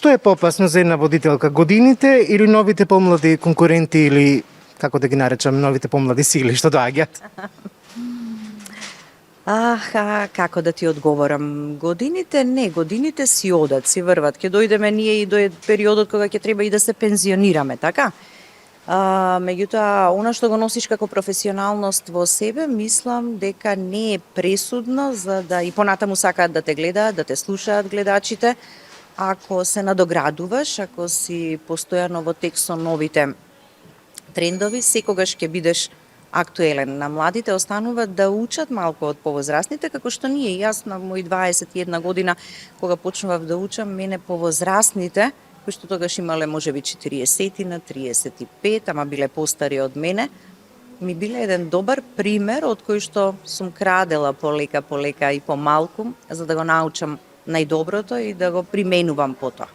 Што е поопасно за една водителка, годините или новите помлади конкуренти или како да ги наречам, новите помлади сили што доаѓаат? Како да ти одговорам? Годините си одат, си врват. Ќе дојдеме ние и до периодот кога ќе треба и да се пензионираме, така? Меѓутоа, она што го носиш како професионалност во себе, мислам дека не е пресудно за да и понатаму сакаат да те гледаат, да те слушаат гледачите. Ако се надоградуваш, ако си постојано во текст со новите трендови, секогаш ќе бидеш актуелен. На младите остануваат да учат малку од повозрастните, како што ние. Јас на мои 21 година, кога почнував да учам, мене повозрастните, кои што тогаш имале можеби 40 на 35, ама биле постари од мене, ми биле еден добар пример од кој што сум крадела полека и помалку, за да го научам најдоброто и да го применувам потоа.